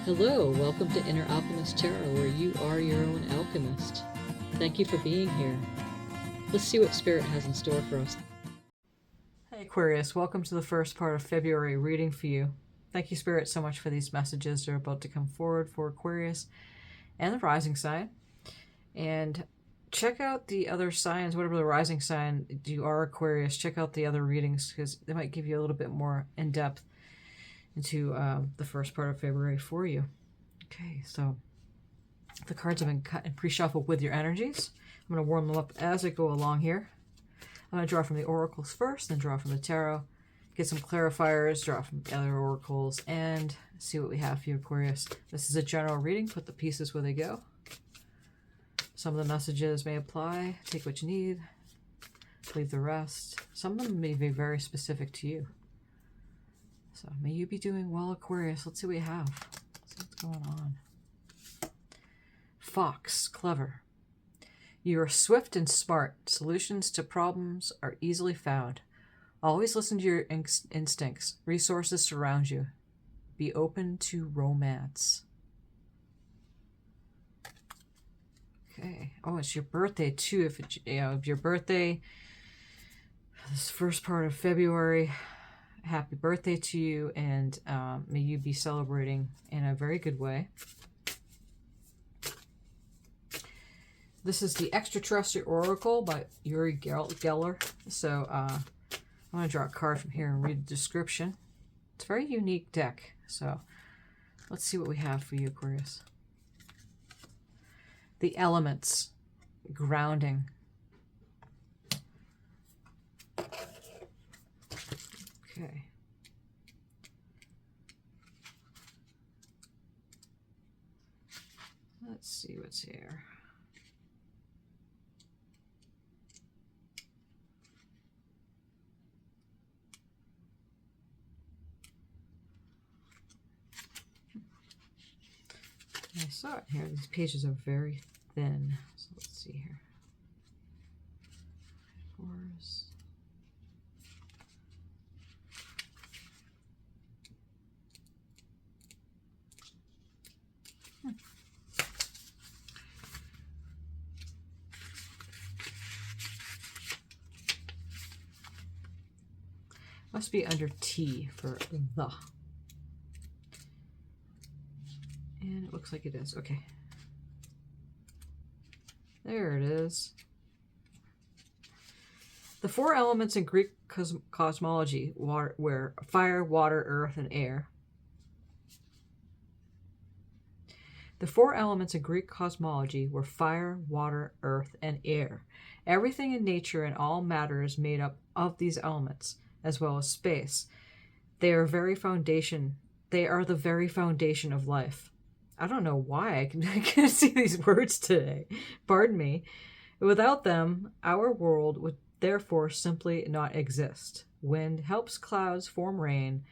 Hello, welcome to Inner Alchemist Tarot, where you are your own alchemist. Thank you for being here. Let's see what Spirit has in store for us. Hey Aquarius, welcome to the first part of February reading for you. Thank you, Spirit, so much for these messages that are about to come forward for Aquarius and the rising sign. And check out the other signs, whatever the rising sign you are, Aquarius. Check out the other readings because they might give you a little bit more in depth into the first part of February for you. Okay, so the cards have been cut and pre-shuffled with your energies. I'm going to warm them up as I go along here. I'm going to draw from the oracles first, then draw from the tarot, get some clarifiers, draw from the other oracles, and see what we have for you, Aquarius. This is a general reading. Put the pieces where they go. Some of the messages may apply. Take what you need. Leave the rest. Some of them may be very specific to you. So may you be doing well, Aquarius. Let's see what we have. Let's see what's going on. Fox, clever. You are swift and smart. Solutions to problems are easily found. Always listen to your instincts. Resources surround you. Be open to romance. Okay. Oh, it's your birthday too. If it's, if your birthday, this first part of February. Happy birthday to you, and may you be celebrating in a very good way. This is the Extraterrestrial Oracle by Uri Geller. So I'm going to draw a card from here and read the description. It's a very unique deck, so let's see what we have for you, Aquarius. The elements, grounding. Okay. Let's see what's here. I saw it here. These pages are very thin. So let's see here. Fours. Must be under T for the. And it looks like it is. Okay. There it is. The four elements in Greek cosmology were fire, water, earth, and air. The four elements in Greek cosmology were fire, water, earth, and air. Everything in nature and all matter is made up of these elements, as well as space. They are the very foundation of life. I don't know why I can't see these words today. Pardon me. Without them, our world would therefore simply not exist. Wind helps clouds form rain,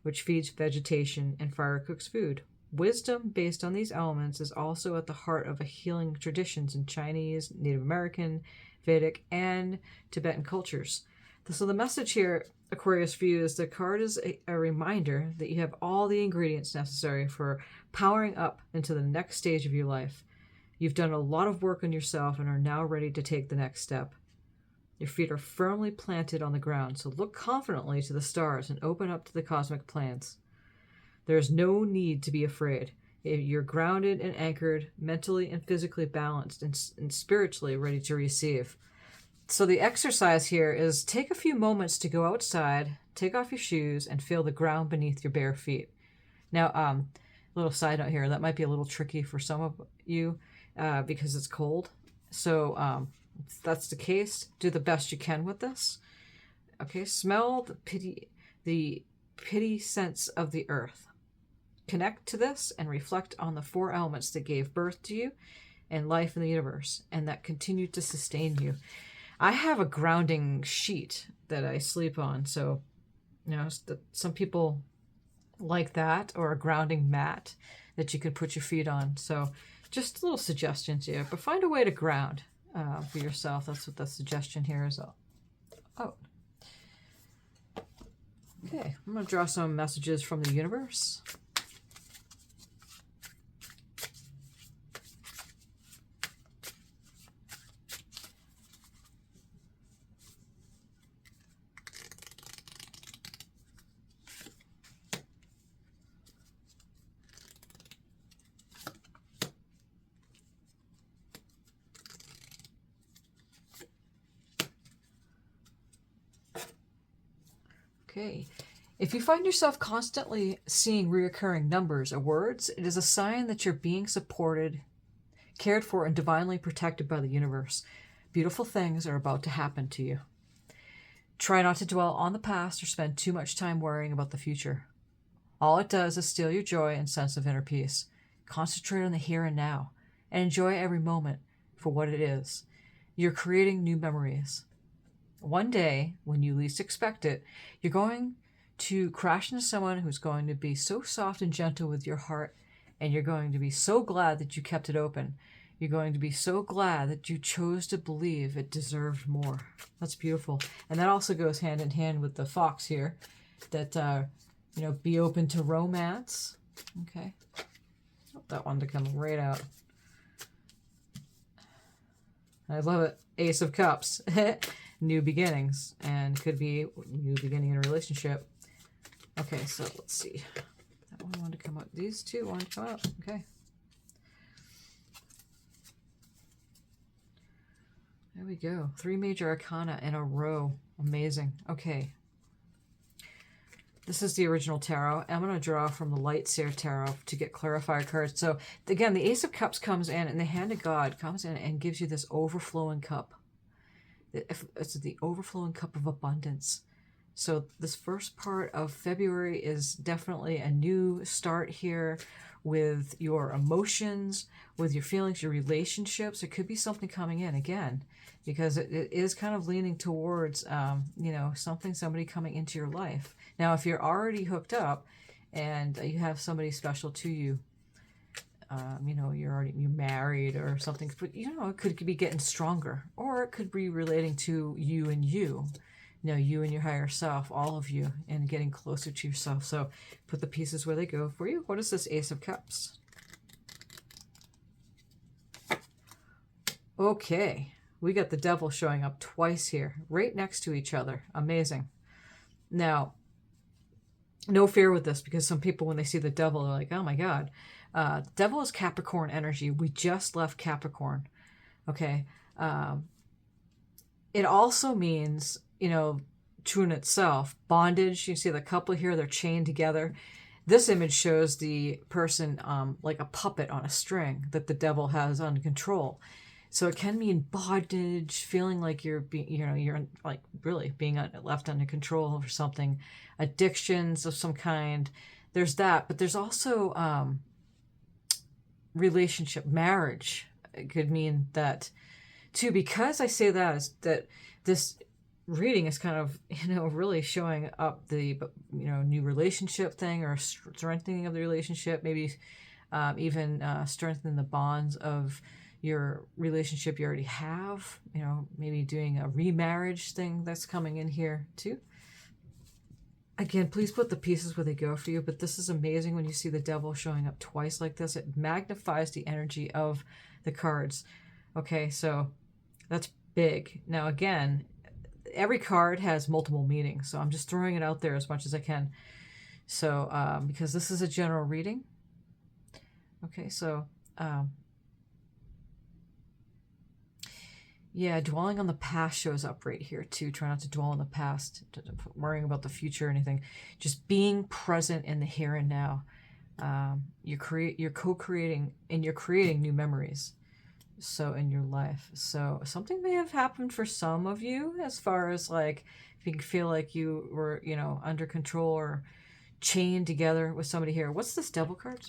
which feeds vegetation, and fire cooks food. Wisdom based on these elements is also at the heart of healing traditions in Chinese, Native American, Vedic, and Tibetan cultures. So the message here, Aquarius, for you is the card is a reminder that you have all the ingredients necessary for powering up into the next stage of your life. You've done a lot of work on yourself and are now ready to take the next step. Your feet are firmly planted on the ground, so look confidently to the stars and open up to the cosmic plans. There is no need to be afraid. You're grounded and anchored, mentally and physically balanced, and spiritually ready to receive. So the exercise here is take a few moments to go outside, take off your shoes, and feel the ground beneath your bare feet. Now, little side note here, that might be a little tricky for some of you because it's cold. So if that's the case, do the best you can with this. Okay, smell the pity sense of the earth. Connect to this and reflect on the four elements that gave birth to you and life in the universe and that continue to sustain you. I have a grounding sheet that I sleep on, so some people like that, or a grounding mat that you can put your feet on. So just little suggestions here, but find a way to ground for yourself. That's what the suggestion here is. Oh, okay. I'm going to draw some messages from the universe. Okay. If you find yourself constantly seeing reoccurring numbers or words, it is a sign that you're being supported, cared for, and divinely protected by the universe. Beautiful things are about to happen to you. Try not to dwell on the past or spend too much time worrying about the future. All it does is steal your joy and sense of inner peace. Concentrate on the here and now and enjoy every moment for what it is. You're creating new memories. One day, when you least expect it, you're going to crash into someone who's going to be so soft and gentle with your heart, and you're going to be so glad that you kept it open. You're going to be so glad that you chose to believe it deserved more. That's beautiful. And that also goes hand in hand with the fox here, that, be open to romance. Okay. Want that one to come right out. I love it. Ace of Cups. New beginnings. And could be new beginning in a relationship. Okay, so let's see. That one wanted to come out. These two wanted to come out. Okay. There we go. 3 major arcana in a row. Amazing. Okay. This is the original tarot. I'm going to draw from the Light Seer Tarot to get clarifier cards. So, again, the Ace of Cups comes in, and the Hand of God comes in and gives you this overflowing cup. It's the overflowing cup of abundance. So this first part of February is definitely a new start here with your emotions, with your feelings, your relationships. It could be something coming in again, because it is kind of leaning towards, somebody coming into your life. Now, if you're already hooked up and you have somebody special to you, you're married or something, but it could be getting stronger, or it could be relating to you and you. You and your higher self, all of you, and getting closer to yourself. So put the pieces where they go for you. What is this Ace of Cups? Okay, we got the Devil showing up twice here, right next to each other. Amazing. Now, no fear with this, because some people, when they see the Devil, they're like, oh my God. Devil is Capricorn energy. We just left Capricorn. Okay. It also means, true in itself, bondage. You see the couple here, they're chained together. This image shows the person like a puppet on a string that the Devil has under control. So it can mean bondage, feeling like you're being, like really being left under control or something. Addictions of some kind. There's that, but there's also relationship, marriage. It could mean that too. Because I say that is that this reading is kind of, really showing up the, new relationship thing, or strengthening of the relationship, maybe even strengthening the bonds of your relationship you already have, maybe doing a remarriage thing that's coming in here too. Again, please put the pieces where they go for you, but this is amazing when you see the Devil showing up twice like this. It magnifies the energy of the cards. Okay, so that's big. Now, again, every card has multiple meanings, so I'm just throwing it out there as much as I can. So, because this is a general reading. Okay, so, yeah, dwelling on the past shows up right here too. Try not to dwell on the past, worrying about the future or anything. Just being present in the here and now. You're co-creating, and you're creating new memories. So in your life, so something may have happened for some of you, as far as like if you feel like you were, under control or chained together with somebody here. What's this Devil card?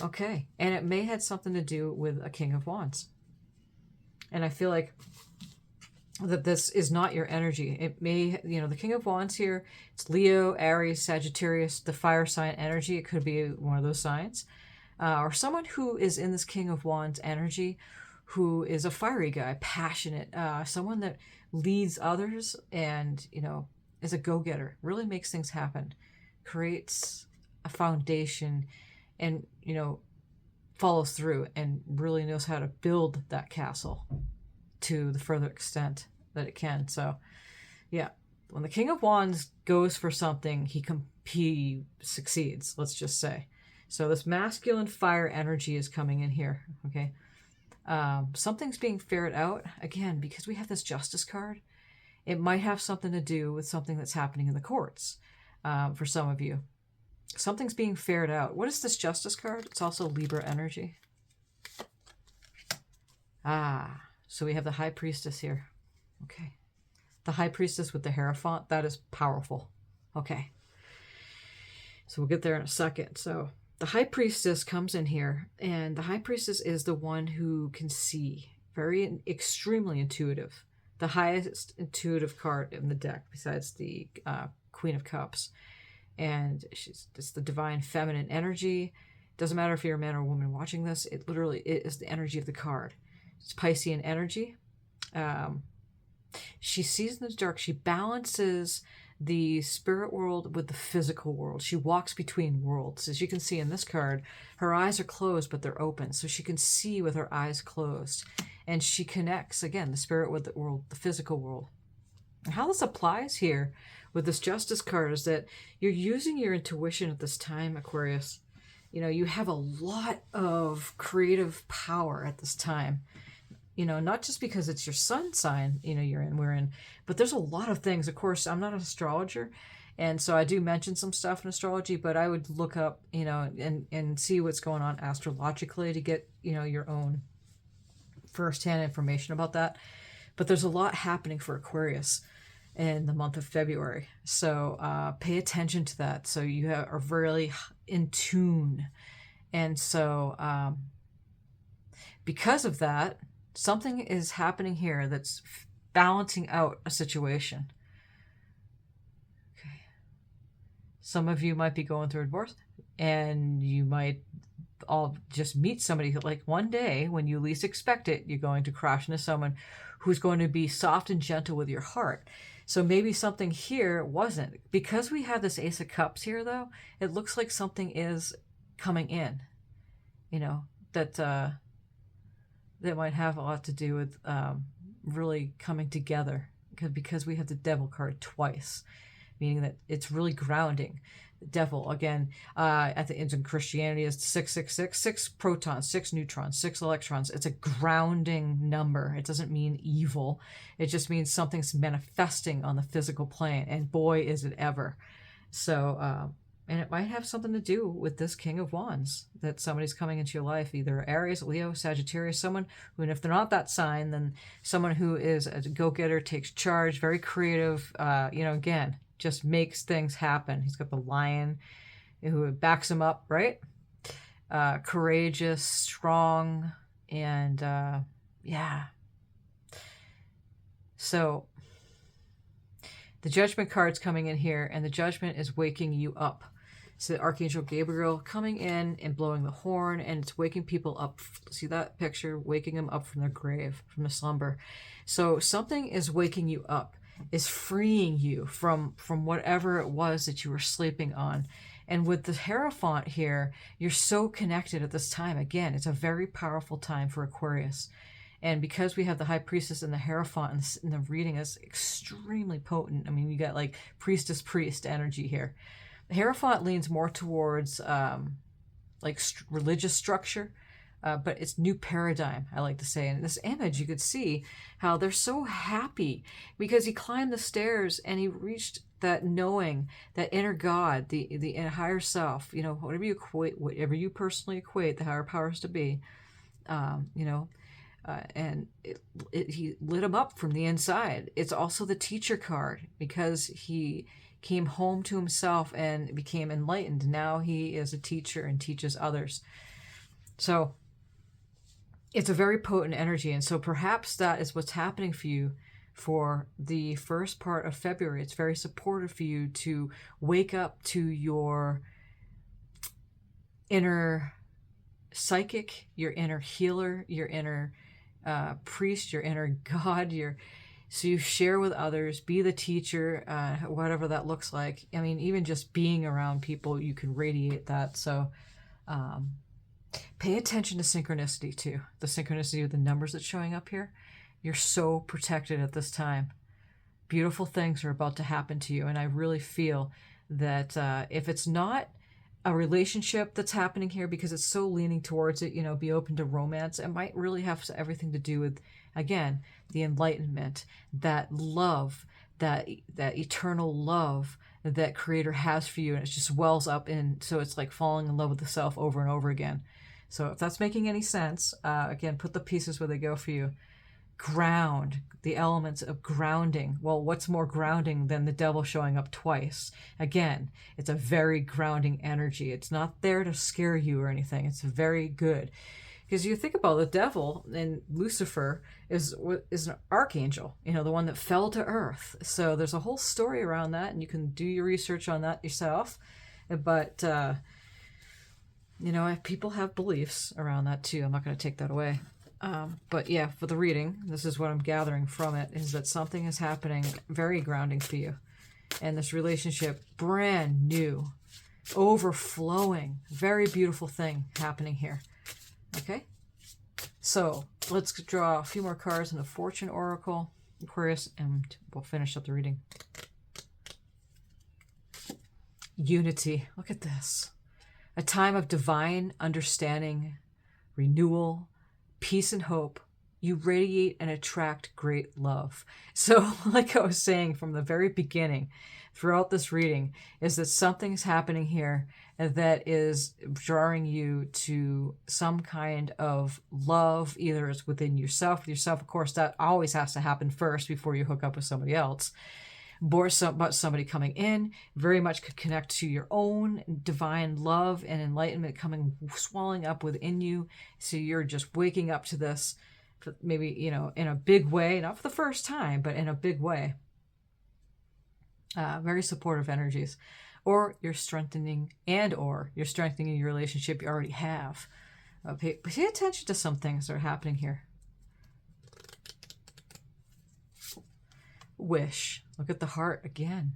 Okay, and it may have something to do with a King of Wands. And I feel like that this is not your energy. It may, the King of Wands here, it's Leo, Aries, Sagittarius, the fire sign energy. It could be one of those signs. Or someone who is in this King of Wands energy, who is a fiery guy, passionate, someone that leads others and, is a go-getter, really makes things happen, creates a foundation, and, follows through and really knows how to build that castle to the further extent that it can. So, yeah, when the King of Wands goes for something, he succeeds, let's just say. So this masculine fire energy is coming in here, okay? Something's being ferreted out, again, because we have this Justice card. It might have something to do with something that's happening in the courts for some of you. Something's being ferreted out. What is this Justice card? It's also Libra energy. Ah, so we have the High Priestess here. Okay. The High Priestess with the Hierophant, that is powerful. Okay. So we'll get there in a second. So the High Priestess comes in here, and the High Priestess is the one who can see. Very extremely intuitive. The highest intuitive card in the deck besides the Queen of Cups. And it's the divine feminine energy. Doesn't matter if you're a man or a woman watching this, it literally is the energy of the card. It's Piscean energy. She sees in the dark. She balances the spirit world with the physical world. She walks between worlds. As you can see in this card, her eyes are closed, but they're open. So she can see with her eyes closed. And she connects, again, the spirit with the world, the physical world. And how this applies here with this Justice card is that you're using your intuition at this time, Aquarius. You know, you have a lot of creative power at this time. You know, not just because it's your sun sign, you know, we're in, but there's a lot of things. Of course, I'm not an astrologer, and so I do mention some stuff in astrology, but I would look up, you know, and see what's going on astrologically to get, you know, your own firsthand information about that. But there's a lot happening for Aquarius in the month of February. So pay attention to that. So you are really in tune. And so because of that, something is happening here that's balancing out a situation. Okay. Some of you might be going through a divorce, and you might all just meet somebody who, like, one day when you least expect it, you're going to crash into someone who's going to be soft and gentle with your heart. So maybe something here wasn't. Because we have this Ace of Cups here, though, it looks like something is coming in, you know, that might have a lot to do with really coming together, because we have the Devil card twice, meaning that it's really grounding. The Devil, again, at the end in Christianity, is 666, 6 protons, 6 neutrons, 6 electrons. It's a grounding number. It doesn't mean evil. It just means something's manifesting on the physical plane, and boy, is it ever. So, and it might have something to do with this King of Wands, that somebody's coming into your life, either Aries, Leo, Sagittarius, someone who, and if they're not that sign, then someone who is a go-getter, takes charge, very creative, you know, again, just makes things happen. He's got the lion who backs him up, right? Courageous, strong, and yeah. So the Judgment card's coming in here, and the Judgment is waking you up. So Archangel Gabriel coming in and blowing the horn, and it's waking people up. See that picture? Waking them up from their grave, from the slumber. So something is waking you up, is freeing you from whatever it was that you were sleeping on. And with the Hierophant here, you're so connected at this time. Again, it's a very powerful time for Aquarius. And because we have the High Priestess and the Hierophant, and the reading is extremely potent. I mean, you got like priest energy here. The Hierophant leans more towards like religious structure, but it's new paradigm, I like to say. And in this image, you could see how they're so happy because he climbed the stairs and he reached that knowing, that inner God, the higher self, you know, whatever you personally equate the higher powers to be, you know, and he lit him up from the inside. It's also the Teacher card because he came home to himself and became enlightened. Now he is a teacher and teaches others. So it's a very potent energy. And so perhaps that is what's happening for you for the first part of February. It's very supportive for you to wake up to your inner psychic, your inner healer, your inner priest, your inner God, so you share with others, be the teacher, whatever that looks like. I mean, even just being around people, you can radiate that. So pay attention to synchronicity too. The synchronicity of the numbers that's showing up here. You're so protected at this time. Beautiful things are about to happen to you. And I really feel that if it's not a relationship that's happening here, because it's so leaning towards it, you know, be open to romance, it might really have everything to do with Again, the enlightenment, that love, that eternal love that Creator has for you, and it just wells up in, so it's like falling in love with the self over and over again. So if that's making any sense, again, put the pieces where they go for you. Ground, the elements of grounding. Well, what's more grounding than the devil showing up twice? Again, it's a very grounding energy. It's not there to scare you or anything. It's very good. Because you think about the devil, and Lucifer is an archangel, you know, the one that fell to earth. So there's a whole story around that, and you can do your research on that yourself. But, you know, people have beliefs around that too. I'm not going to take that away. But yeah, for the reading, this is what I'm gathering from it, is that something is happening very grounding for you. And this relationship, brand new, overflowing, very beautiful thing happening here. Okay? So let's draw a few more cards in the Fortune Oracle, Aquarius, and we'll finish up the reading. Unity. Look at this. A time of divine understanding, renewal, peace and hope. You radiate and attract great love. So like I was saying from the very beginning, throughout this reading, is that something's happening here that is drawing you to some kind of love. Either it's within yourself, with yourself, of course, that always has to happen first before you hook up with somebody else. But somebody coming in very much could connect to your own divine love and enlightenment coming, swelling up within you. So you're just waking up to this, maybe, you know, in a big way, not for the first time, but in a big way. Very supportive energies. Or you're strengthening, or you're strengthening your relationship you already have. Pay attention to some things that are happening here. Wish. Look at the heart again.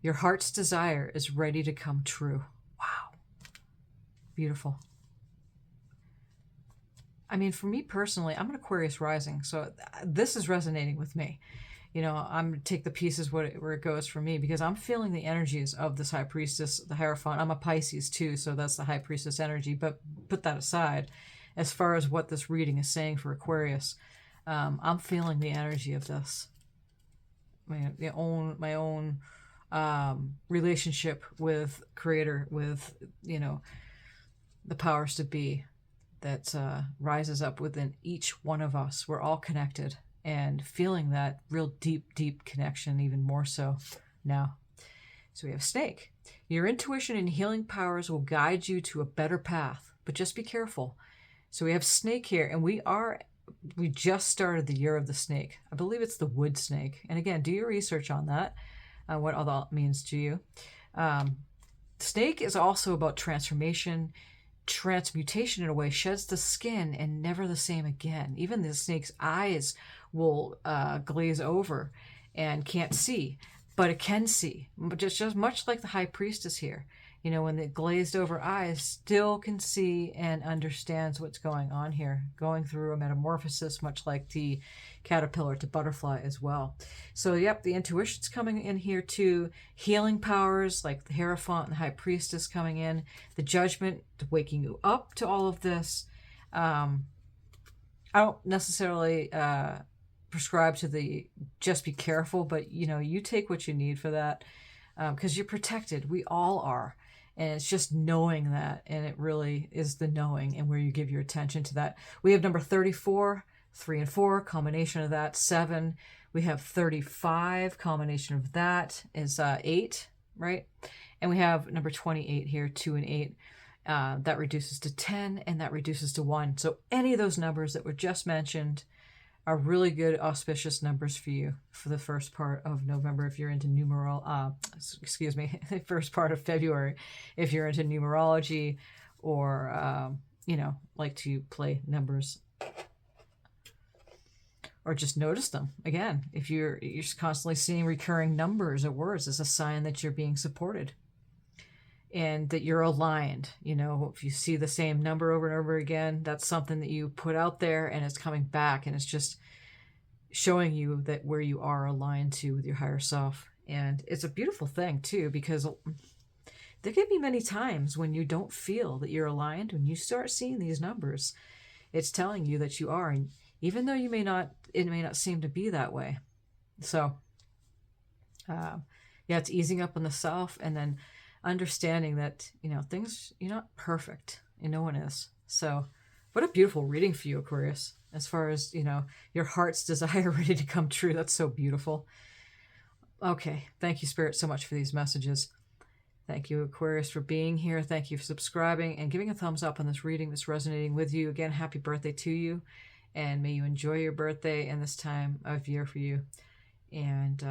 Your heart's desire is ready to come true. Wow. Beautiful. I mean, for me personally, I'm an Aquarius rising, so this is resonating with me. You know, I'm going to take the pieces where it goes for me, because I'm feeling the energies of this High Priestess, the Hierophant. I'm a Pisces too, so that's the High Priestess energy, but put that aside. As far as what this reading is saying for Aquarius, I'm feeling the energy of this. My own relationship with Creator, with, you know, the powers to be that rises up within each one of us. We're all connected, and feeling that real deep connection even more so now. So we have Snake. Your intuition and healing powers will guide you to a better path, but just be careful. So we have Snake here, and we just started the year of the snake. I believe it's the wood snake. And again, do your research on that, what all that means to you. Snake is also about transformation, transmutation in a way, sheds the skin and never the same again. Even the snake's eyes will glaze over and can't see, but it can see. Just much like the High Priestess here. You know, when the glazed over eyes still can see and understands what's going on here, going through a metamorphosis, much like the caterpillar to butterfly as well. So, yep, the intuition's coming in here too. Healing powers like the Hierophant and the High Priestess coming in. The judgment, waking you up to all of this. I don't necessarily prescribe to the just be careful, but, you know, you take what you need for that, because you're protected. We all are. And it's just knowing that, and it really is the knowing and where you give your attention to that. We have number 34, 3 and 4, combination of that, 7. We have 35, combination of that is 8, right? And we have number 28 here, 2 and 8. That reduces to 10, and that reduces to 1. So any of those numbers that were just mentioned are really good auspicious numbers for you for the first part of November if you're into first part of February if you're into numerology, or you know, like to play numbers, or just notice them. Again, if you're constantly seeing recurring numbers or words, it's a sign that you're being supported and that you're aligned. You know, if you see the same number over and over again, that's something that you put out there and it's coming back, and it's just showing you that where you are aligned to with your higher self. And it's a beautiful thing too, because there can be many times when you don't feel that you're aligned. When you start seeing these numbers, it's telling you that you are, and even though it may not seem to be that way. So, yeah, it's easing up on the self, and then understanding that, things, you're not perfect, and no one is. So, what a beautiful reading for you, Aquarius, as far as, your heart's desire ready to come true. That's so beautiful. Okay, thank you, Spirit, so much for these messages. Thank you, Aquarius, for being here. Thank you for subscribing and giving a thumbs up on this reading that's resonating with you. Again, happy birthday to you, and may you enjoy your birthday and this time of year for you. And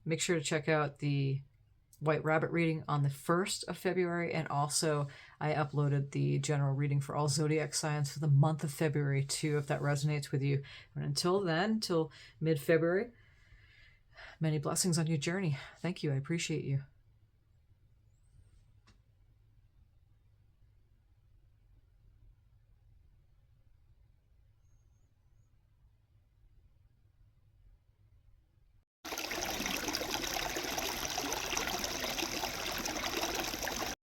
make sure to check out the White Rabbit reading on the 1st of February, and also I uploaded the general reading for all zodiac signs for the month of February too, if that resonates with you. And until then, till mid-February, many blessings on your journey. Thank you. I appreciate you.